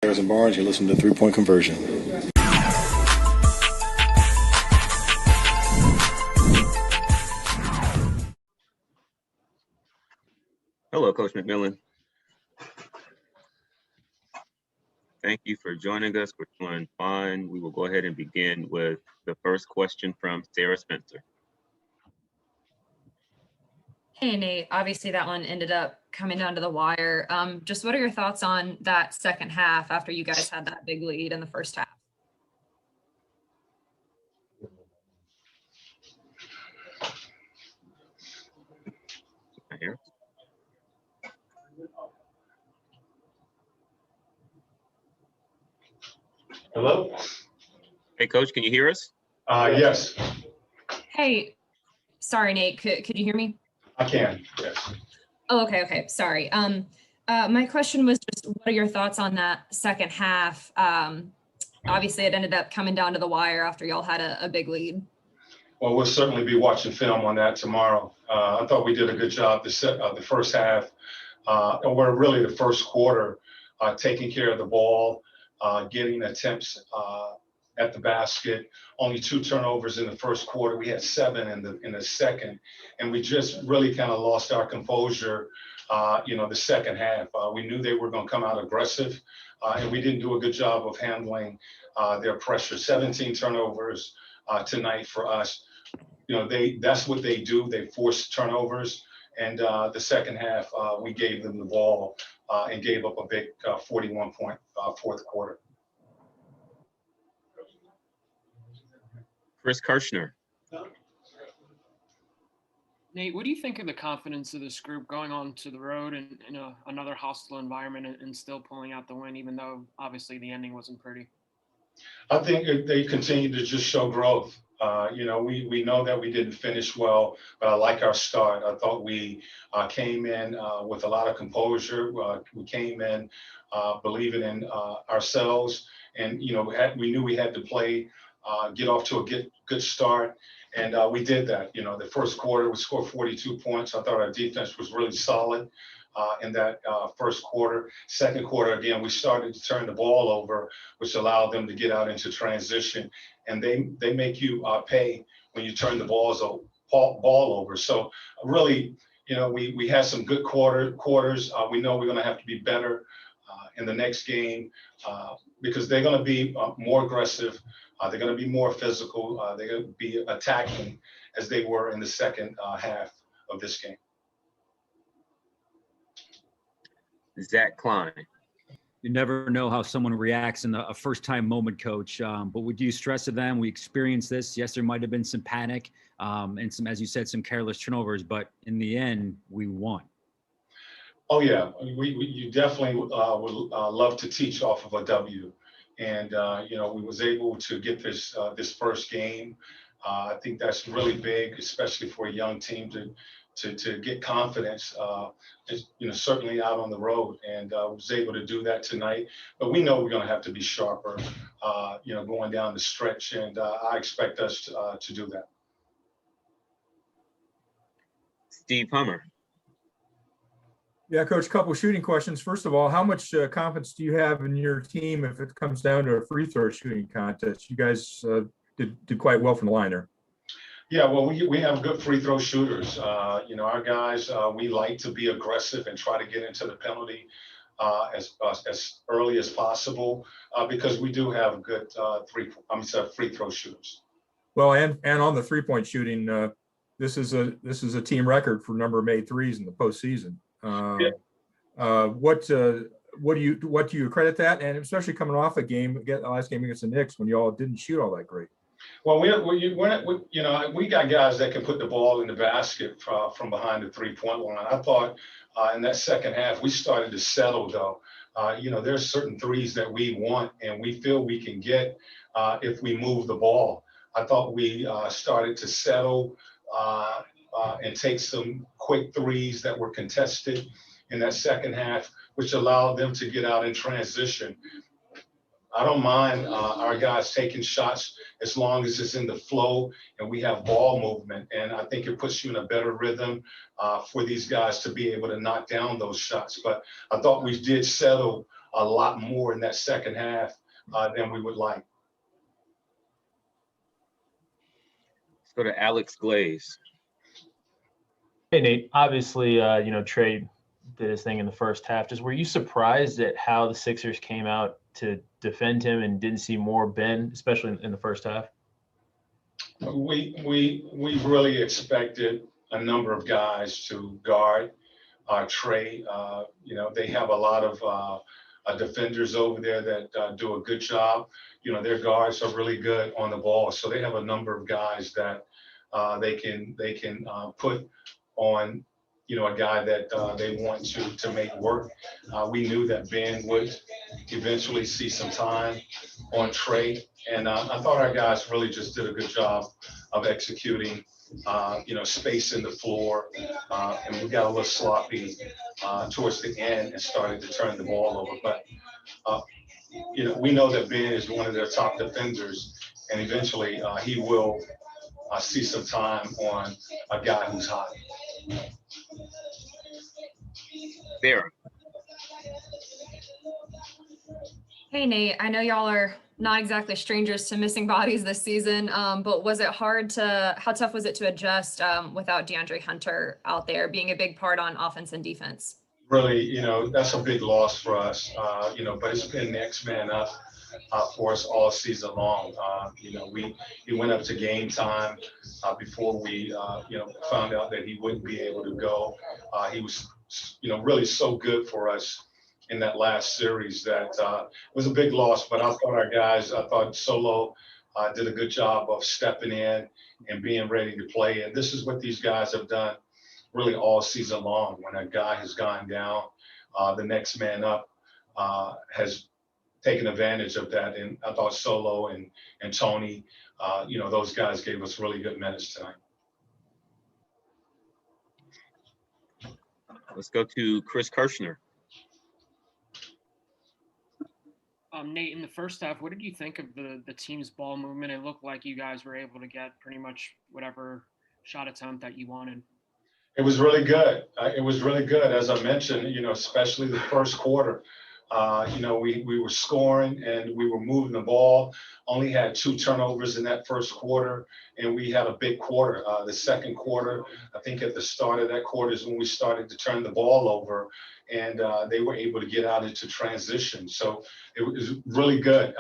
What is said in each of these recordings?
Harrison Barnes. You're listening to 3-Point Conversion. Hello, Coach McMillan. Thank you for joining us. We're doing fine. We will go ahead and begin with the first question from Sarah Spencer. Hey, Nate. Obviously, that one ended up coming down to the wire. Just what are your thoughts on that second half after you guys had that big lead in the first half? Here. Hello? Hey, Coach, can you hear us? Yes, Hey, sorry, Nate. Could you hear me? I can, yes. Oh, okay. Sorry. My question was just what are your thoughts on that second half? Obviously, it ended up coming down to the wire after y'all had a big lead. Well, we'll certainly be watching film on that tomorrow. I thought we did a good job the first half, or really the first quarter, taking care of the ball, getting attempts at the basket. Only 2 turnovers in the first quarter. We had 7 in the second, and we just really kind of lost our composure. The second half. We knew they were going to come out aggressive, and we didn't do a good job of handling their pressure. 17 turnovers tonight for us. That's what they do. They force turnovers, and the second half we gave them the ball and gave up a big 41-point fourth quarter. Chris Kirshner. Nate, what do you think of the confidence of this group going on to the road in another hostile environment and still pulling out the win, even though obviously the ending wasn't pretty? I think they continue to just show growth. We know that we didn't finish well, but I like our start. I thought we came in with a lot of composure. We came in believing in ourselves, and we knew we had to play, get off to a good start, and we did that. The first quarter we scored 42 points. I thought our defense was really solid in that first quarter. Second quarter, again, we started to turn the ball over, which allowed them to get out into transition. And they make you pay when you turn the ball over. So really, we had some good quarters. We know we're going to have to be better in the next game because they're going to be more aggressive. They're going to be more physical. They're going to be attacking as they were in the second half of this game. Zach Klein. You never know how someone reacts in a first-time moment, Coach. But would you stress to them, we experienced this. Yes, there might have been some panic and some, as you said, some careless turnovers. But in the end, we won. Oh, yeah. You definitely would love to teach off of a W. And, we was able to get this first game. I think that's really big, especially for a young team to get confidence, certainly out on the road, and was able to do that tonight. But we know we're going to have to be sharper, going down the stretch, and I expect us to do that. Steve Hummer. Yeah, Coach, a couple of shooting questions. First of all, how much confidence do you have in your team if it comes down to a free throw shooting contest? You guys did quite well from the line there. Yeah, well, we have good free throw shooters. Our guys, we like to be aggressive and try to get into the penalty as early as possible because we do have good free throw shooters. Well, and on the 3-point shooting, this is a team record for number of made threes in the postseason. What do you credit that, and especially coming off the last game against the Knicks when you all didn't shoot all that great? Well, we got guys that can put the ball in the basket from behind the 3-point line. I thought in that second half we started to settle though. There's certain threes that we want and we feel we can get if we move the ball. I thought we started to settle and take some quick threes that were contested in that second half, which allowed them to get out in transition. I don't mind our guys taking shots as long as it's in the flow and we have ball movement. And I think it puts you in a better rhythm for these guys to be able to knock down those shots. But I thought we did settle a lot more in that second half than we would like. Let's go to Alex Glaze. Hey, Nate. Obviously, Trae did his thing in the first half. Just were you surprised at how the Sixers came out to defend him and didn't see more Ben, especially in the first half? We really expected a number of guys to guard Trae. They have a lot of defenders over there that do a good job. Their guards are really good on the ball, so they have a number of guys that they can put on a guy that they want to make work. We knew that Ben would eventually see some time on Trae, and I thought our guys really just did a good job of executing, space in the floor, and we got a little sloppy towards the end and started to turn the ball over. But we know that Ben is one of their top defenders, and eventually he will see some time on a guy who's hot. Sarah. Hey, Nate, I know y'all are not exactly strangers to missing bodies this season, but how tough was it to adjust without DeAndre Hunter out there being a big part on offense and defense? Really, that's a big loss for us, but it's been next man up for us all season long. We went up to game time before we, found out that he wouldn't be able to go. He was, really so good for us in that last series that was a big loss. But I thought Solo did a good job of stepping in and being ready to play. And this is what these guys have done really all season long. When a guy has gone down, the next man up has taken advantage of that. And I thought Solo and Tony, those guys gave us really good minutes tonight. Let's go to Chris Kirshner. Nate, in the first half, what did you think of the team's ball movement? It looked like you guys were able to get pretty much whatever shot attempt that you wanted. It was really good. As I mentioned, especially the first quarter. We were scoring and we were moving the ball. Only had 2 turnovers in that first quarter, and we had a big quarter. The second quarter, I think at the start of that quarter is when we started to turn the ball over, and they were able to get out into transition. So it was really good.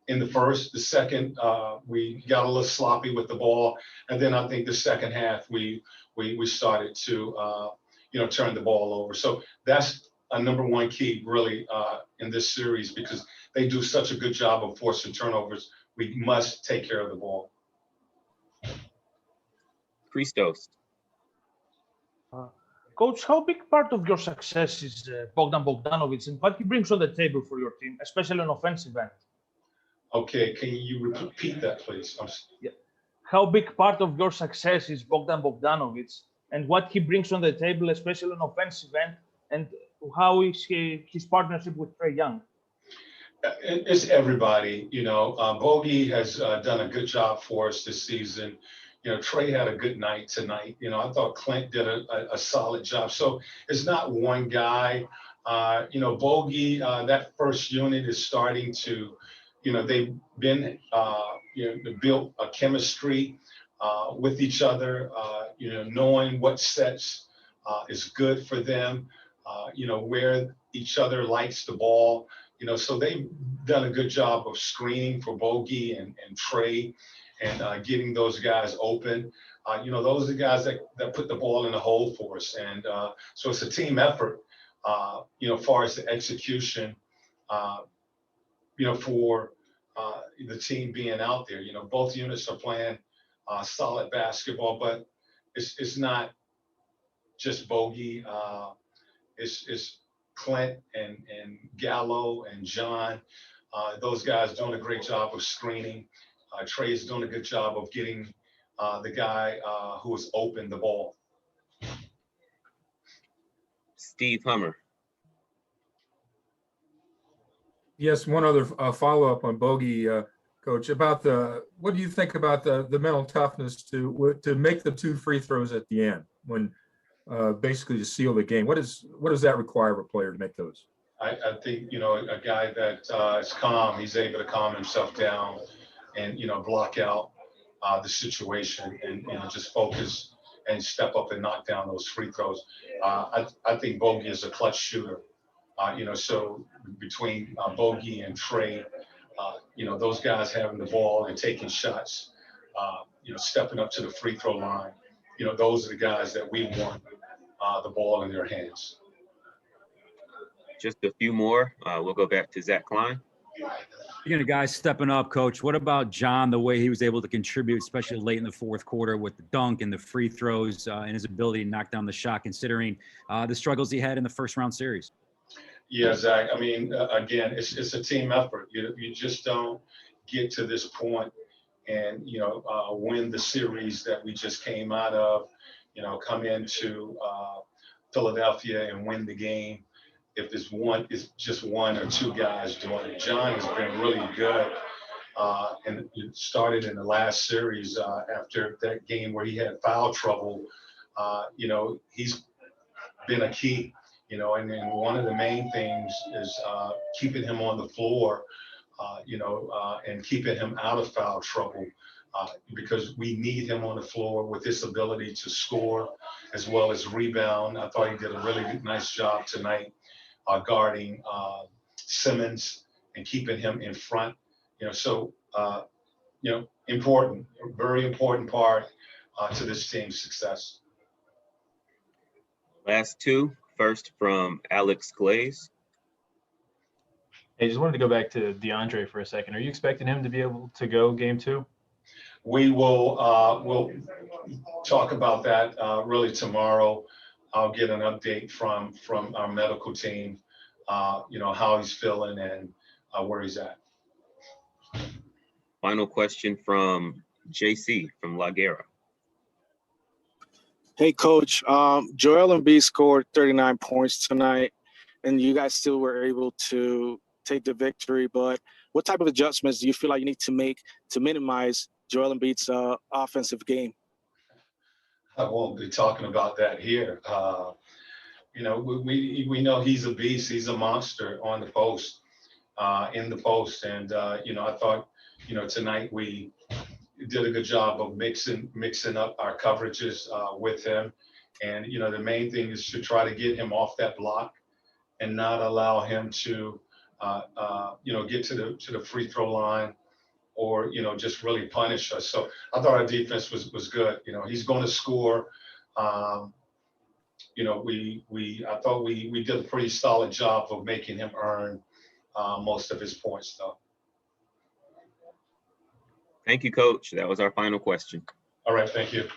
In the first, the second, we got a little sloppy with the ball, and then I think the second half we started to turn the ball over. So that's a number one key really in this series, because they do such a good job of forcing turnovers. We must take care of the ball. Christos. Coach, how big part of your success is Bogdan Bogdanovic and what he brings on the table for your team, especially on offensive end? Okay, can you repeat that, please? Yeah. How big part of your success is Bogdan Bogdanovic and what he brings on the table, especially on offensive end, and how is his partnership with Trae Young? It's everybody. Bogey has done a good job for us this season. Trae had a good night tonight. I thought Clint did a solid job. So it's not one guy. Bogey, that first unit is starting to, they've been, built a chemistry with each other, knowing what sets is good for them, where each other likes the ball. So they've done a good job of screening for Bogey and Trae and getting those guys open. Those are the guys that put the ball in the hole for us. And so it's a team effort, as far as the execution, for the team being out there. Both units are playing solid basketball, but it's not just Bogey. It's Clint and Gallo and John. Those guys doing a great job of screening. Trae is doing a good job of getting the guy who is open the ball. Steve Hummer. Yes, one other follow-up on Bogey, Coach, about what do you think about the mental toughness to make the 2 free throws at the end when basically to seal the game. What does that require of a player to make those? I think, a guy that is calm, he's able to calm himself down and, block out the situation and, just focus and step up and knock down those free throws. I think Bogey is a clutch shooter. So between Bogey and Trae, those guys having the ball and taking shots, stepping up to the free throw line, those are the guys that we want the ball in their hands. Just a few more. We'll go back to Zach Klein. Speaking of guys stepping up, Coach, what about John, the way he was able to contribute, especially late in the fourth quarter with the dunk and the free throws and his ability to knock down the shot, considering the struggles he had in the first round series? Yeah, Zach. I mean, again, it's a team effort. You just don't get to this point and, win the series that we just came out of, come into Philadelphia and win the game. If it's just one or two guys doing it. John has been really good. And it started in the last series after that game where he had foul trouble. He's been a key, and then one of the main things is keeping him on the floor, and keeping him out of foul trouble. Because we need him on the floor with his ability to score as well as rebound. I thought he did a really nice job tonight guarding Simmons and keeping him in front. Important, very important part to this team's success. Last two. First from Alex Glaze. Hey, just wanted to go back to DeAndre for a second. Are you expecting him to be able to go game 2? We will we'll talk about that really tomorrow. I'll get an update from our medical team, how he's feeling and where he's at. Final question from JC from La Guerra. Hey, Coach. Joel Embiid scored 39 points tonight, and you guys still were able to take the victory. But what type of adjustments do you feel like you need to make to minimize Joel Embiid's offensive game? I won't be talking about that here. We know he's a beast. He's a monster on the post, in the post. And, I thought, tonight we did a good job of mixing up our coverages with him. And, the main thing is to try to get him off that block and not allow him to, get to the free throw line or, just really punish us. So I thought our defense was good. He's going to score. I thought we did a pretty solid job of making him earn most of his points, though. Thank you, Coach. That was our final question. All right. Thank you.